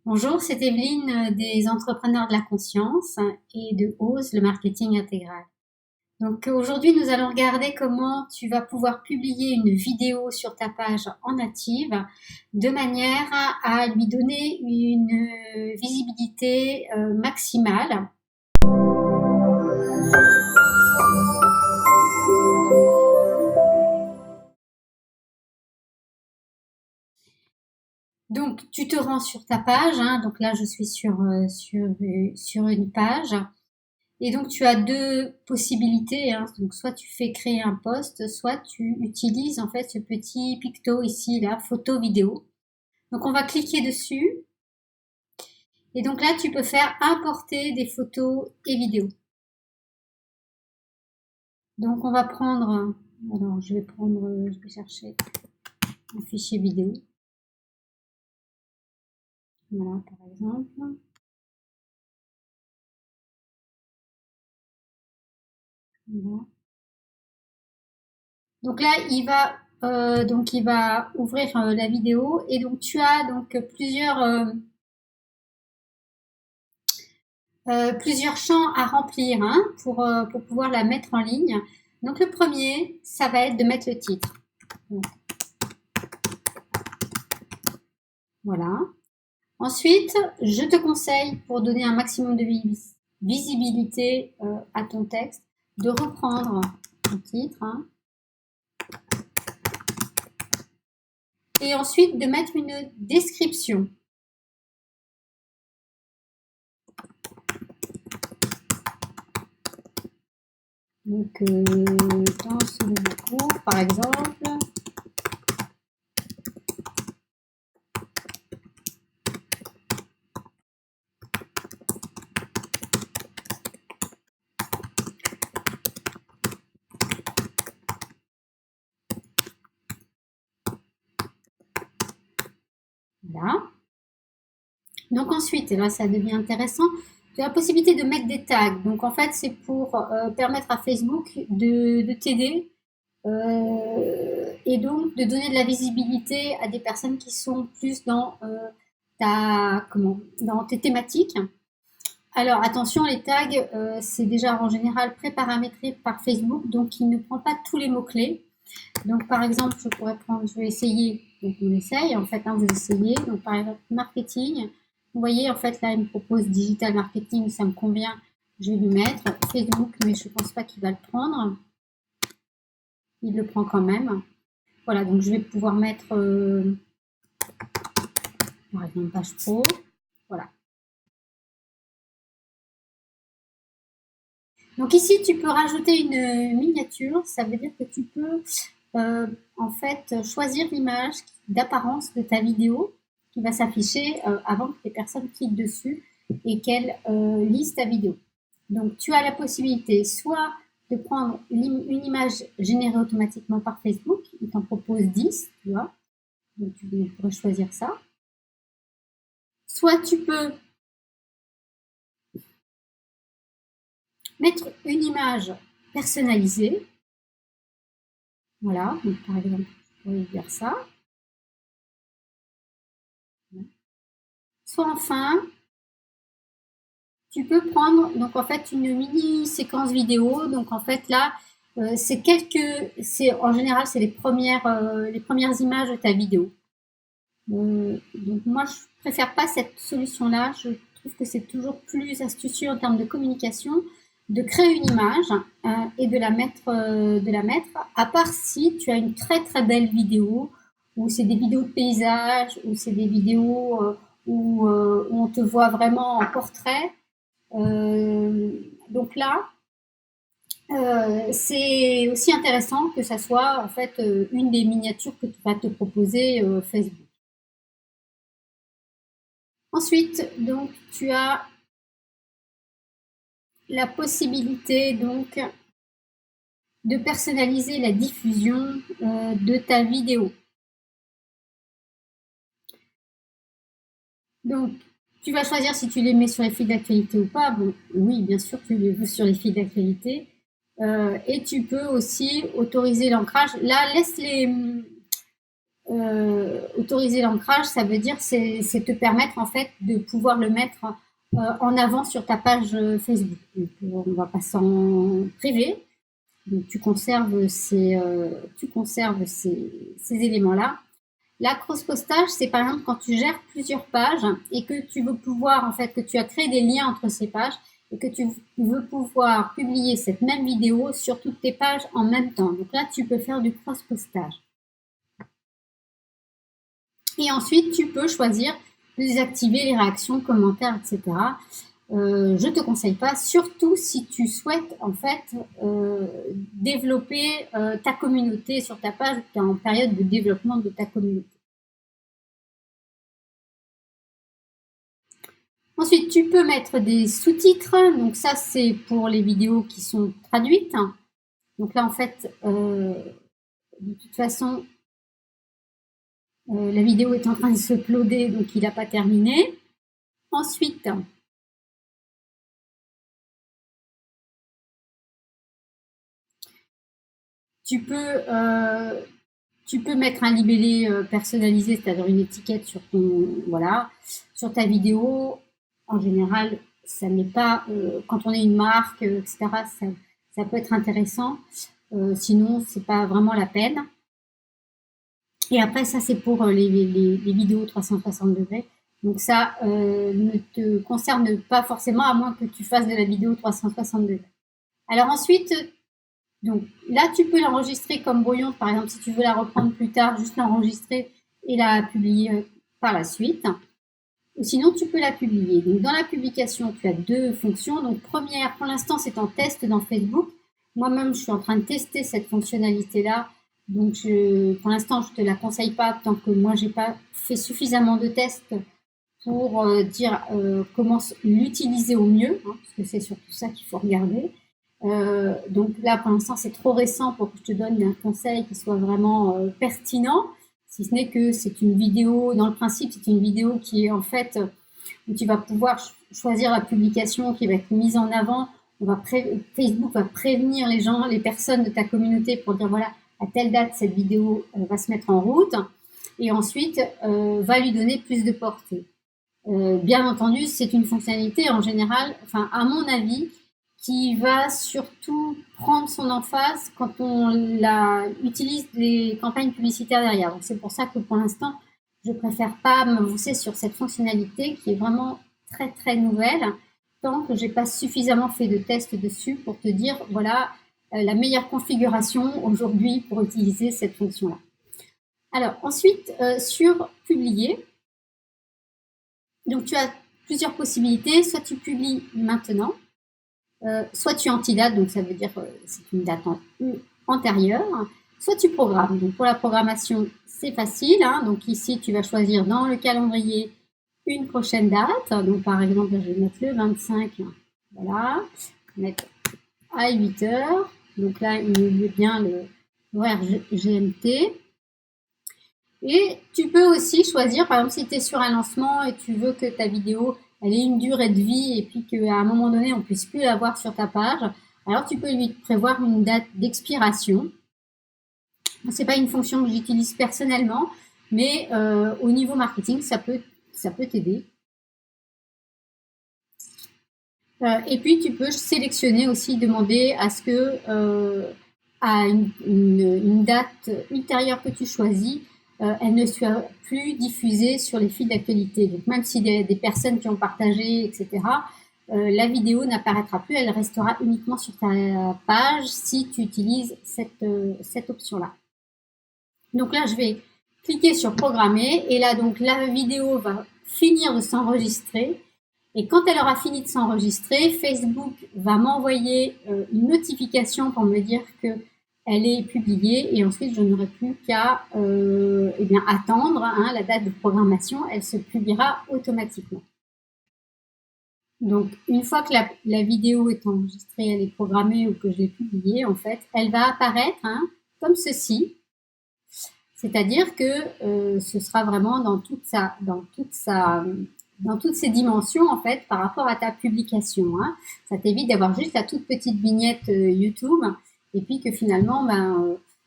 Bonjour, c'est Evelyne des Entrepreneurs de la Conscience et de OSE, le marketing intégral. Donc aujourd'hui, nous allons regarder comment tu vas pouvoir publier une vidéo sur ta page en native de manière à lui donner une visibilité maximale. Donc tu te rends sur ta page, donc là je suis sur une page. Et donc, tu as deux possibilités, Donc, soit tu fais créer un post, soit tu utilises en fait ce petit picto ici, là, photo vidéo. Donc, on va cliquer dessus. Et donc là, tu peux faire importer des photos et vidéos. Donc, on va prendre, alors je vais chercher un fichier vidéo. Voilà, par exemple. Voilà. Donc là, il va ouvrir la vidéo et donc tu as donc plusieurs champs à remplir pour pouvoir la mettre en ligne. Donc le premier, ça va être de mettre le titre. Donc, voilà. Ensuite, je te conseille, pour donner un maximum de visibilité à ton texte, de reprendre le titre. Et ensuite, de mettre une description. Donc, dans ce nouveau cours, par exemple, voilà. Donc ensuite, et là ça devient intéressant, tu as la possibilité de mettre des tags. Donc en fait, c'est pour permettre à Facebook de t'aider et donc de donner de la visibilité à des personnes qui sont plus dans dans tes thématiques. Alors attention, les tags, c'est déjà en général pré-paramétré par Facebook, donc il ne prend pas tous les mots-clés. Donc par exemple, je vais essayer, donc on essaye en fait, vous essayez, donc par exemple marketing, vous voyez en fait là il me propose digital marketing, ça me convient, je vais lui mettre Facebook, mais je pense pas qu'il va le prendre, il le prend quand même. Voilà, donc je vais pouvoir mettre par exemple page pro, voilà. Donc ici tu peux rajouter une miniature, ça veut dire que tu peux en fait choisir l'image d'apparence de ta vidéo qui va s'afficher avant que les personnes cliquent dessus et qu'elles lisent ta vidéo. Donc tu as la possibilité soit de prendre une image générée automatiquement par Facebook, il t'en propose 10, tu vois, donc tu pourrais choisir ça. Soit tu peux mettre une image personnalisée, voilà, donc par exemple, je pourrais dire ça. Soit enfin, tu peux prendre donc en fait une mini séquence vidéo. Donc en fait là, c'est en général c'est les premières images de ta vidéo. Donc moi je préfère pas cette solution-là. Je trouve que c'est toujours plus astucieux en termes de communication de créer une image et de la mettre. À part si tu as une très très belle vidéo ou c'est des vidéos de paysage ou c'est des vidéos où on te voit vraiment en portrait. Donc là, c'est aussi intéressant que ça soit en fait une des miniatures que tu vas te proposer Facebook. Ensuite, donc tu as la possibilité donc de personnaliser la diffusion de ta vidéo. Donc, tu vas choisir si tu les mets sur les fils d'actualité ou pas. Bon, oui, bien sûr, tu les veux sur les fils d'actualité. Et tu peux aussi autoriser l'ancrage. Là, autoriser l'ancrage, ça veut dire c'est te permettre en fait de pouvoir le mettre en avant sur ta page Facebook. Donc, on va pas s'en priver. Donc, tu conserves ces éléments-là. La cross-postage, c'est par exemple quand tu gères plusieurs pages et que tu veux pouvoir, en fait, que tu as créé des liens entre ces pages et que tu veux pouvoir publier cette même vidéo sur toutes tes pages en même temps. Donc là, tu peux faire du cross-postage. Et ensuite, tu peux choisir de désactiver les réactions, commentaires, etc. Je te conseille pas, surtout si tu souhaites en fait développer ta communauté sur ta page, tu es en période de développement de ta communauté. Ensuite, tu peux mettre des sous-titres, donc ça c'est pour les vidéos qui sont traduites. Donc là en fait, de toute façon, la vidéo est en train de se uploader, donc il n'a pas terminé. Ensuite, tu peux mettre un libellé personnalisé, c'est-à-dire une étiquette sur sur ta vidéo. En général, ça n'est pas quand on est une marque, etc. Ça peut être intéressant. Sinon, c'est pas vraiment la peine. Et après, ça c'est pour les vidéos 360 degrés. Donc ça ne te concerne pas forcément à moins que tu fasses de la vidéo 360 degrés. Alors ensuite, donc là, tu peux l'enregistrer comme brouillon. Par exemple, si tu veux la reprendre plus tard, juste l'enregistrer et la publier par la suite. Ou sinon, tu peux la publier. Donc dans la publication, tu as deux fonctions. Donc première, pour l'instant, c'est en test dans Facebook. Moi-même, je suis en train de tester cette fonctionnalité-là. Donc pour l'instant, je te la conseille pas tant que moi, j'ai pas fait suffisamment de tests pour dire comment l'utiliser au mieux, hein, parce que c'est surtout ça qu'il faut regarder. Donc là, pour l'instant, c'est trop récent pour que je te donne un conseil qui soit vraiment pertinent, si ce n'est que c'est une vidéo, dans le principe, c'est une vidéo qui est en fait, où tu vas pouvoir choisir la publication qui va être mise en avant. Facebook va prévenir les gens, les personnes de ta communauté pour dire voilà, à telle date, cette vidéo va se mettre en route et ensuite va lui donner plus de portée. Bien entendu, c'est une fonctionnalité en général, enfin à mon avis, qui va surtout prendre son emphase quand on utilise les campagnes publicitaires derrière. Donc c'est pour ça que pour l'instant, je préfère pas m'avancer sur cette fonctionnalité qui est vraiment très très nouvelle, tant que j'ai pas suffisamment fait de tests dessus pour te dire voilà la meilleure configuration aujourd'hui pour utiliser cette fonction-là. Alors ensuite, sur publier, donc tu as plusieurs possibilités. Soit tu publies maintenant, soit tu antidates, donc ça veut dire c'est une date antérieure, soit tu programmes. Donc pour la programmation, c'est facile. Hein, donc ici, tu vas choisir dans le calendrier une prochaine date. Donc par exemple, je vais mettre le 25, voilà, mettre à 8 heures. Donc là, il me met bien l'horaire GMT. Et tu peux aussi choisir, par exemple, si tu es sur un lancement et tu veux que ta vidéo elle ait une durée de vie et puis qu'à un moment donné, on puisse plus la voir sur ta page, alors tu peux lui prévoir une date d'expiration. C'est pas une fonction que j'utilise personnellement, mais au niveau marketing, ça peut t'aider. Et puis, tu peux sélectionner aussi, demander à ce que à une date ultérieure que tu choisis, elle ne soit plus diffusée sur les fils d'actualité. Donc, même si des personnes qui ont partagé, etc., la vidéo n'apparaîtra plus, elle restera uniquement sur ta page si tu utilises cette option-là. Donc là, je vais cliquer sur programmer et là, donc, la vidéo va finir de s'enregistrer. Et quand elle aura fini de s'enregistrer, Facebook va m'envoyer une notification pour me dire que elle est publiée et ensuite je n'aurai plus qu'à attendre la date de programmation, elle se publiera automatiquement. Donc une fois que la vidéo est enregistrée, elle est programmée ou que je l'ai publiée, en fait, elle va apparaître comme ceci. C'est-à-dire que ce sera vraiment dans toutes ces dimensions en fait par rapport à ta publication. Ça t'évite d'avoir juste la toute petite vignette YouTube et puis que finalement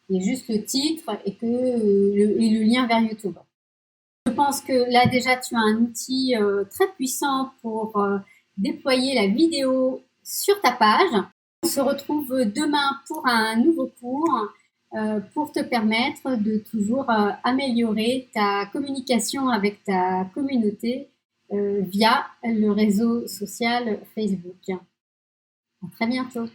Il y a juste le titre et le lien vers YouTube. Je pense que là déjà tu as un outil très puissant pour déployer la vidéo sur ta page. On se retrouve demain pour un nouveau cours pour te permettre de toujours améliorer ta communication avec ta communauté via le réseau social Facebook. À très bientôt.